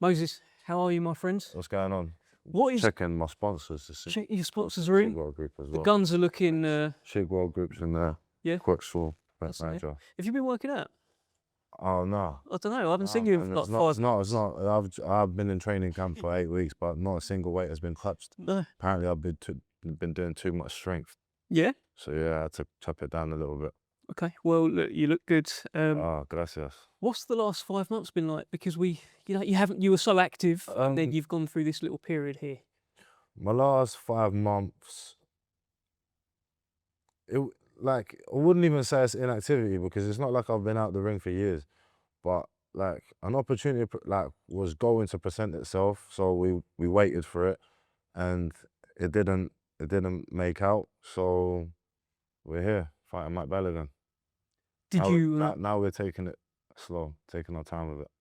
Moses, how are you, my friend? What's going on? What is Checking my sponsors to see. check your sponsors are in? World Group as The well. guns are looking. Shig World Group's in there. Yeah. Quexel, That's it. manager. Have you been working out? Oh no. I don't know. I haven't seen you in man, like it's 5 not. months. I've been in training camp for 8 weeks, but not a single weight has been touched. No. Apparently, I've been doing too much strength. Yeah. So yeah, I had to chop it down a little bit. Okay. Well, look, you look good. Gracias. What's the last 5 months been like? Because you were so active, and then you've gone through this little period here. My last 5 months, I wouldn't even say it's inactivity because it's not like I've been out the ring for years, but like an opportunity was going to present itself, so we waited for it, and it didn't make out. So we're here fighting Mike Balogun. Did you? Now we're taking it slow, taking our time with it.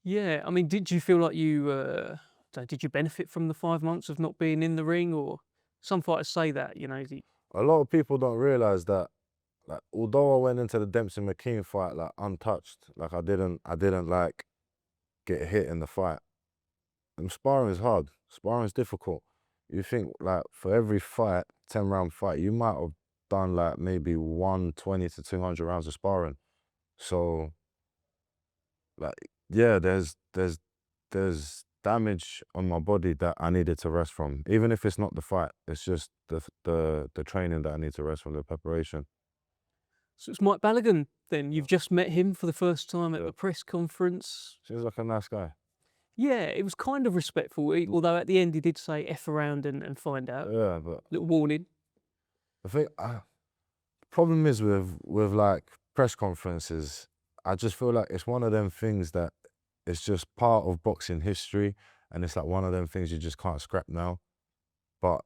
Yeah. I mean, did you feel like you? Did you benefit from the 5 months of not being in the ring, or some fighters say that A lot of people don't realize that, like, although I went into the Dempsey McKean fight like untouched, like I didn't like get hit in the fight. And sparring is hard. Sparring is difficult. You think like for every fight, 10-round fight, you might have done like maybe 120 to 200 rounds of sparring. So like, yeah, there's damage on my body that I needed to rest from. Even if it's not the fight, it's just the training that I need to rest from, the preparation. So it's Mike Balogun then. You've just met him for the first time at Yeah. the press conference. Seems like a nice guy. Yeah, it was kind of respectful, although at the end he did say F around and find out. Yeah, but Little warning. the thing, problem is with like press conferences, I just feel like it's one of them things that it's just part of boxing history, and it's like one of them things you just can't scrap now. But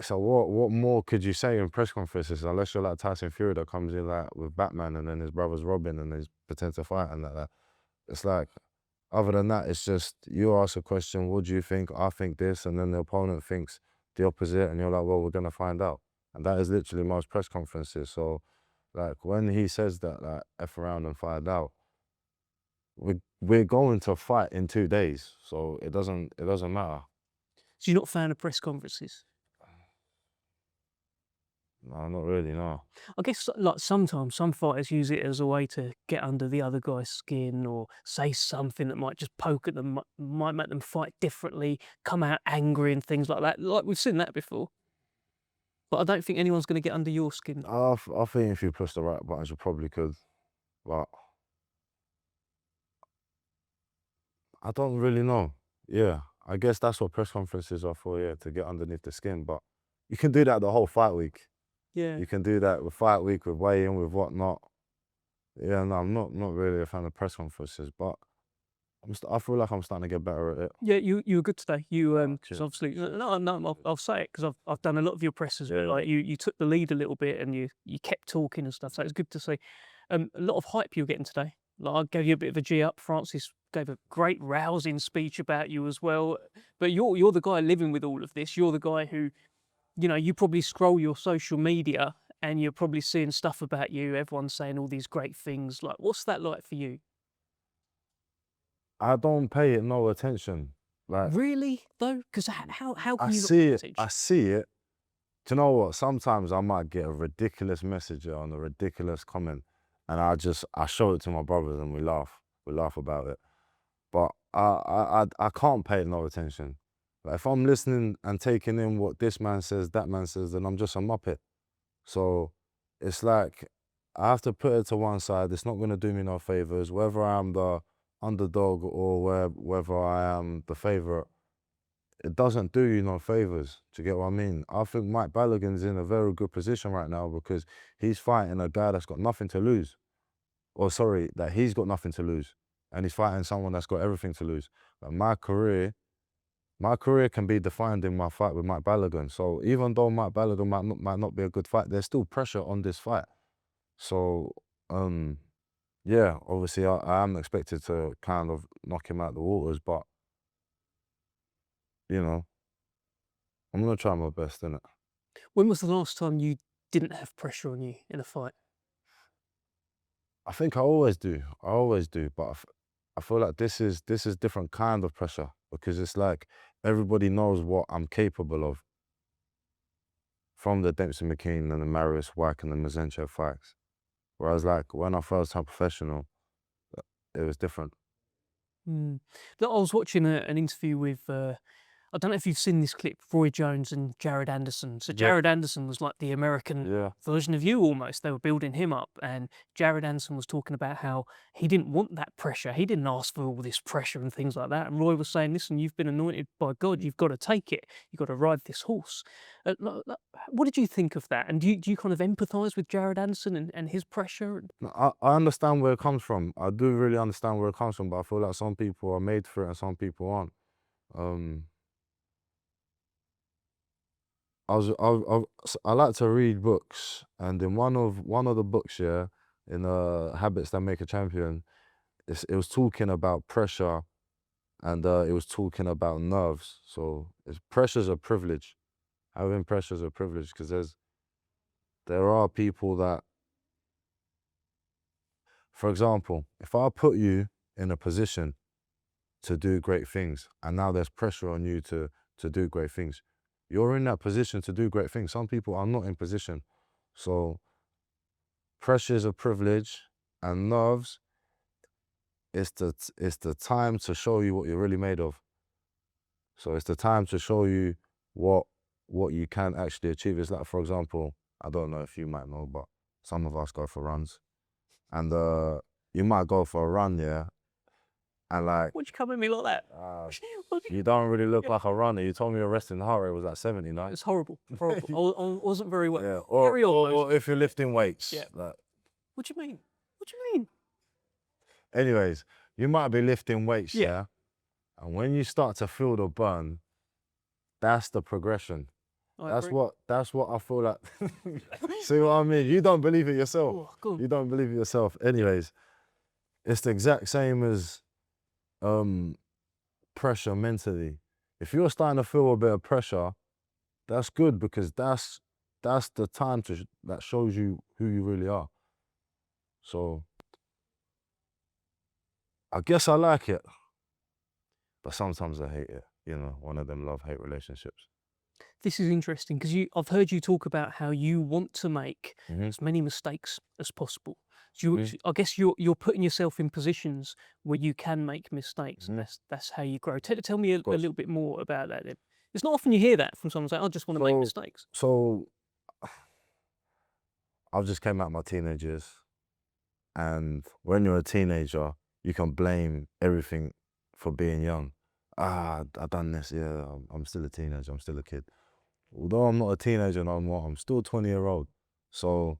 so what more could you say in press conferences unless you're like Tyson Fury that comes in like with Batman and then his brother's Robin and he's pretend to fight and like that. It's like, other than that, it's just you ask a question, what do you think? I think this, and then the opponent thinks the opposite, and you're like, well, we're gonna find out. And that is literally most press conferences. So like when he says that, like, F around and find out, we're going to fight in 2 days. So it doesn't matter. So you're not a fan of press conferences? No, not really, no. I guess like sometimes some fighters use it as a way to get under the other guy's skin or say something that might just poke at them, might make them fight differently, come out angry and things like that. Like we've seen that before. But I don't think anyone's going to get under your skin. I think if you push the right buttons, you probably could. But I don't really know. Yeah, I guess that's what press conferences are for, yeah, to get underneath the skin. But you can do that the whole fight week. Yeah. You can do that with fight week, with weigh-in, with whatnot. Yeah, no, I'm not really a fan of press conferences, but I feel like I'm starting to get better at it. Yeah, you were good today. You cheers. because obviously I'll say it because I've done a lot of your presses. Yeah. Like you took the lead a little bit and you kept talking and stuff. So it's good to see. A lot of hype you're getting today. Like I gave you a bit of a G up. Francis gave a great rousing speech about you as well. But you're the guy living with all of this. You're the guy who, you probably scroll your social media and you're probably seeing stuff about you. Everyone's saying all these great things. Like, what's that like for you? I don't pay it no attention. Like, Really though? Because how can I you see not it. I see it. Do you know what? Sometimes I might get a ridiculous message on a ridiculous comment, and I show it to my brothers and we laugh. We laugh about it. But I can't pay it no attention. Like, if I'm listening and taking in what this man says, that man says, then I'm just a muppet. So it's like I have to put it to one side. It's not going to do me no favors, whether I'm the underdog or whether I am the favorite. It doesn't do you no favors. Do you get what I mean? I think Mike Balogun's in a very good position right now because he's fighting a guy that's got nothing to lose. Or sorry, that he's got nothing to lose. And he's fighting someone that's got everything to lose. But my career can be defined in my fight with Mike Balogun. So even though Mike Balogun might not be a good fight, there's still pressure on this fight. So yeah, obviously I am expected to kind of knock him out the waters, but I'm gonna try my best, innit? When was the last time you didn't have pressure on you in a fight? I think I always do. But I feel like this is different kind of pressure, because it's like everybody knows what I'm capable of from the Dempsey McKean and the Marius Wack and the Mazenchev fights. Whereas like when I first turned professional, it was different. Mm. Look, I was watching an interview with, I don't know if you've seen this clip, Roy Jones and Jared Anderson. So Yeah. Jared Anderson was like the American Yeah. version of you almost. They were building him up, and Jared Anderson was talking about how he didn't want that pressure. He didn't ask for all this pressure and things like that. And Roy was saying, "Listen, you've been anointed by God. You've got to take it. You've got to ride this horse." What did you think of that? And do you kind of empathise with Jared Anderson and his pressure? No, I understand where it comes from. I do really understand where it comes from, but I feel like some people are made for it and some people aren't. I like to read books, and in one of the books, yeah, in Habits That Make a Champion, it was talking about pressure, and it was talking about nerves. So pressure's a privilege. Having pressure is a privilege, because there are people that, for example, if I put you in a position to do great things, and now there's pressure on you to do great things, you're in that position to do great things. Some people are not in position. So pressure is a privilege, and nerves, it's the time to show you what you're really made of. So it's the time to show you what you can actually achieve. It's like, for example, I don't know if you might know, but some of us go for runs, and you might go for a run, yeah, and like, Why'd you come at me like that? you don't really look like a runner. You told me your resting heart rate was like 70, no? It's horrible. Horrible. I wasn't very well. Yeah, Carry on, or if you're lifting weights. Yeah. Like, What do you mean? What do you mean? anyways, you might be lifting weights, Yeah. yeah? And when you start to feel the burn, that's the progression. That's agree. what I feel like. See what I mean? You don't believe it yourself. Oh, go on. You don't believe it yourself. Anyways, it's the exact same as pressure mentally. If you're starting to feel a bit of pressure, that's good, because that's the time that shows you who you really are. So I guess I like it, but sometimes I hate it. You know, one of them love-hate relationships. This is interesting because I've heard you talk about how you want to make Mhm. as many mistakes as possible. So Mhm. I guess you're putting yourself in positions where you can make mistakes, and Mhm. that's how you grow. Tell me a course. little bit more about that. Then. It's not often you hear that from someone saying, "I just want to make mistakes." So I've just came out of my teenage years, and when you're a teenager, you can blame everything for being young. I done this, yeah, I'm still a teenager, I'm still a kid. Although I'm not a teenager no more, I'm still 20-year-old. So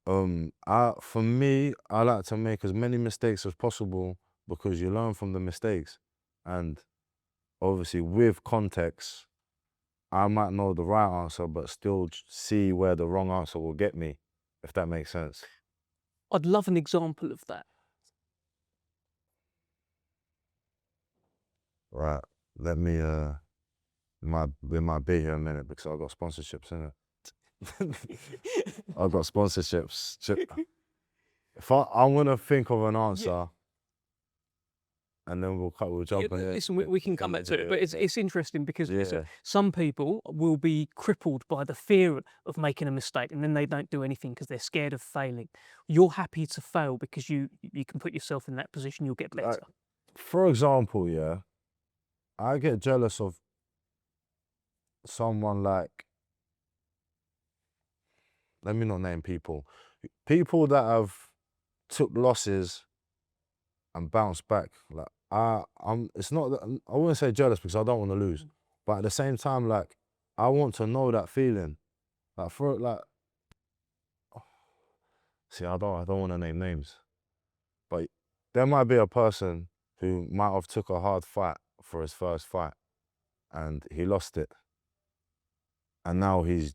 for me, I like to make as many mistakes as possible, because you learn from the mistakes. And obviously with context, I might know the right answer, but still see where the wrong answer will get me, if that makes sense. I'd love an example of that. Right. Let me we might be here a minute, because I've got sponsorships, innit? I've got sponsorships. If I'm gonna think of an answer, and then we'll jump in. Listen, we can come back to it, but it's interesting because listen, Yeah. some people will be crippled by the fear of making a mistake, and then they don't do anything because they're scared of failing. You're happy to fail because you can put yourself in that position. You'll get better. For example, yeah, I get jealous of someone like, let me not name people that have took losses and bounced back. Like, it's not that, I wouldn't say jealous, because I don't want to lose, but at the same time, like, I want to know that feeling. Like, see, I don't want to name names, but there might be a person who might have took a hard fight for his first fight, and he lost it, and now he's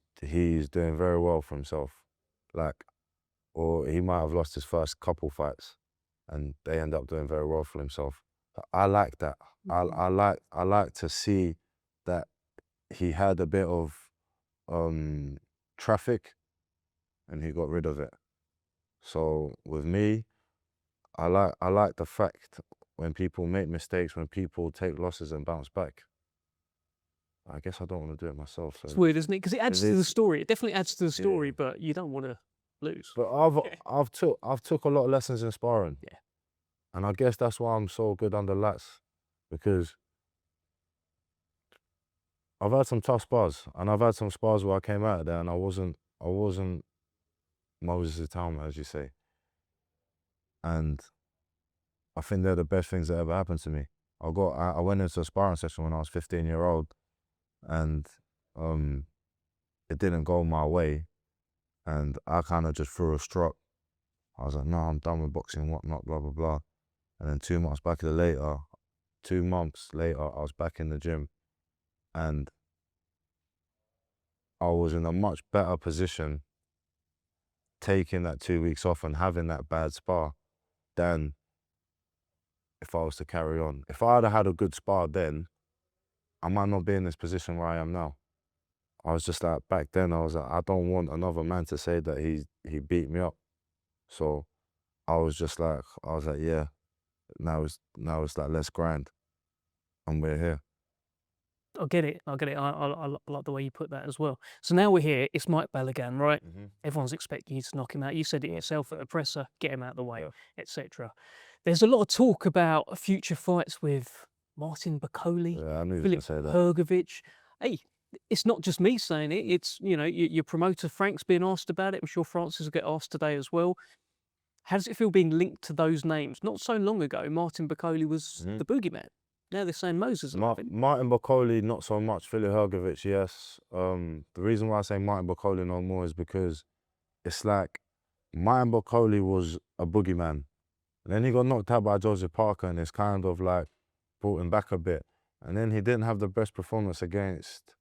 doing very well for himself. Like, or he might have lost his first couple fights, and they end up doing very well for himself. I like that. I like to see that he had a bit of traffic, and he got rid of it. So with me, I like the fact when people make mistakes, when people take losses and bounce back. I guess I don't want to do it myself. It's So weird, isn't it? Because it adds it to the is, story. It definitely adds to the yeah. story, but you don't want to lose. But Yeah. I've took a lot of lessons in sparring, Yeah. and I guess that's why I'm so good under lats, because I've had some tough spars, and I've had some spars where I came out of there and I wasn't Moses Itauma, as you say, and I think they're the best things that ever happened to me. I went into a sparring session when I was 15-year-old, and um, it didn't go my way, and I kind of just threw a strut. I was like, no, I'm done with boxing, whatnot, blah blah blah. And then 2 months later, I was back in the gym, and I was in a much better position taking that 2 weeks off and having that bad spar than if I was to carry on. If I had a good spar then, I might not be in this position where I am now. I was just like, back then, I was like, I don't want another man to say that he beat me up. So I was like, yeah, now it's like, let's grind, and we're here. I get it. I get it. I like the way you put that as well. So now we're here. It's Mike Balogun, right? Everyone's expecting you to knock him out. You said it yourself at a presser, get him out of the way, Yeah. etc. There's a lot of talk about future fights with Martin Bakole, Yeah, I knew he was Filip gonna say that. Hrgovic. Hey, it's not just me saying it. It's, your promoter Frank's being asked about it. I'm sure Francis will get asked today as well. How does it feel being linked to those names? Not so long ago, Martin Bakole was the boogeyman. Now they're saying Moses. Martin Bakole, not so much. Filip Hrgovic, yes. The reason why I say Martin Bakole no more is because it's like Martin Bakole was a boogeyman. And then he got knocked out by Joseph Parker, and it's kind of like brought him back a bit. And then he didn't have the best performance against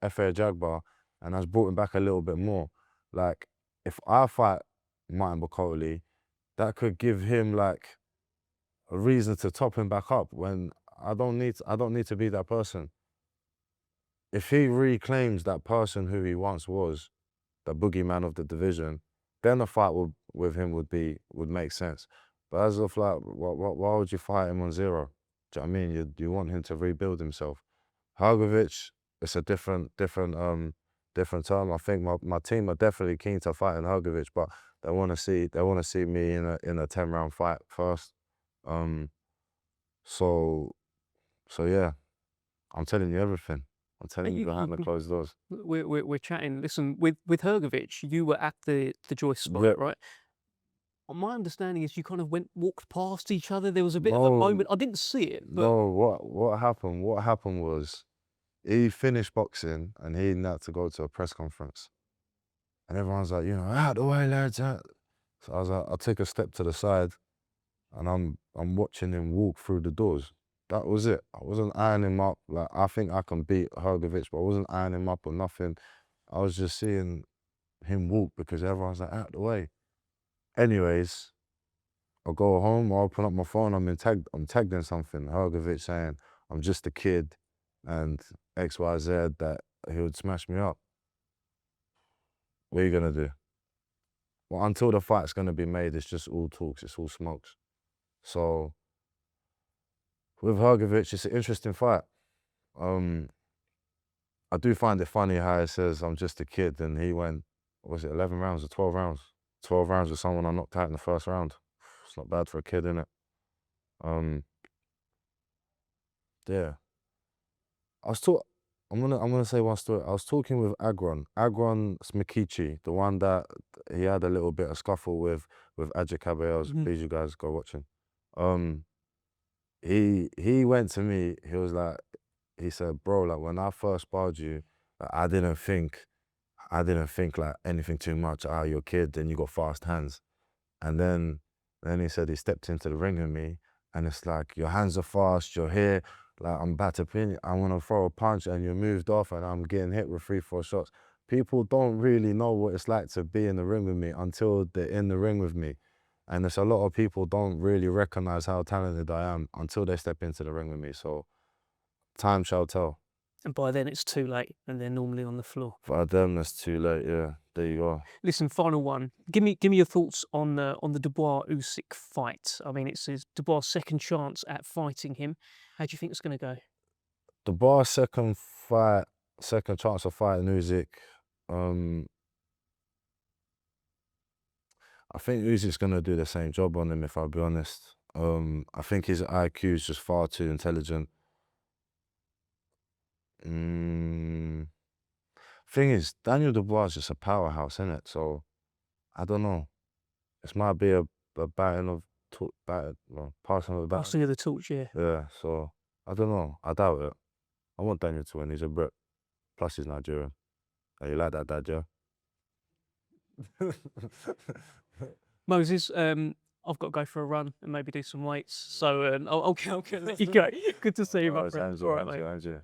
F.A. Jagbar, and that's brought him back a little bit more. Like, if I fight Martin Bakole, that could give him like a reason to top him back up when I don't need to be that person. If he reclaims that person who he once was, the boogeyman of the division, then a fight with him would make sense. But as of like, why would you fight him on zero? Do you know what I mean? You want him to rebuild himself. Hrgovic, it's a different term. I think my team are definitely keen to fight in Hrgovic, but they want to see me in a 10-round fight first. So yeah, I'm telling you everything. I'm telling you behind the closed doors. We're chatting. Listen, with Hrgovic, you were at the joist spot, Yeah. right? My understanding is you kind of walked past each other. There was a bit of a No, moment. I didn't see it, but no. What happened? What happened was he finished boxing and he had to go to a press conference, and everyone's like, out the way, lads. Out. So I was like, I took a step to the side, and I'm watching him walk through the doors. That was it. I wasn't eyeing him up. Like, I think I can beat Hrgovic, but I wasn't eyeing him up or nothing. I was just seeing him walk because everyone's like, out the way. Anyways, I'll go home, I'll open up my phone, I'm tagged in something. Hrgovic saying, I'm just a kid and XYZ, that he would smash me up. What are you gonna do? Well, until the fight's gonna be made, it's just all talks, it's all smokes. So with Hrgovic, it's an interesting fight. I do find it funny how he says I'm just a kid, and he went, was it 11 rounds or 12 rounds? 12 rounds with someone I knocked out in the first round. It's not bad for a kid, innit? Yeah. I'm gonna say one story. I was talking with Agron Smikichi, the one that he had a little bit of scuffle with Adja Caballeros. Please, you guys go watch him. He went to me. He said, bro, like when I first sparred you, I didn't think like anything too much. You're a kid, then you got fast hands, and then he said he stepped into the ring with me, and it's like your hands are fast, you're here. Like, I'm about to pin you, I want to throw a punch and you moved off and I'm getting hit with 3-4 shots. People don't really know what it's like to be in the ring with me until they're in the ring with me. And there's a lot of people don't really recognize how talented I am until they step into the ring with me. So time shall tell. And by then it's too late, and they're normally on the floor. For them, that's too late. Yeah, there you go. Listen, final one. Give me your thoughts on the Dubois Usyk fight. I mean, it's Dubois' second chance at fighting him. How do you think it's going to go? The bar second chance of fighting Usyk. I think Usyk's gonna do the same job on him, if I'll be honest. I think his IQ is just far too intelligent. Thing is, Daniel Dubois is just a powerhouse, isn't it? So I don't know. This might be a batting of passing of the baton. Passing of the torch, yeah. Yeah. So I don't know. I doubt it. I want Daniel to win. He's a Brit. Plus he's Nigerian. Hey, you like that, Dad, Joe? Moses, I've got to go for a run and maybe do some weights. So I'll let you go. Good to see you, my friend. All right, mate.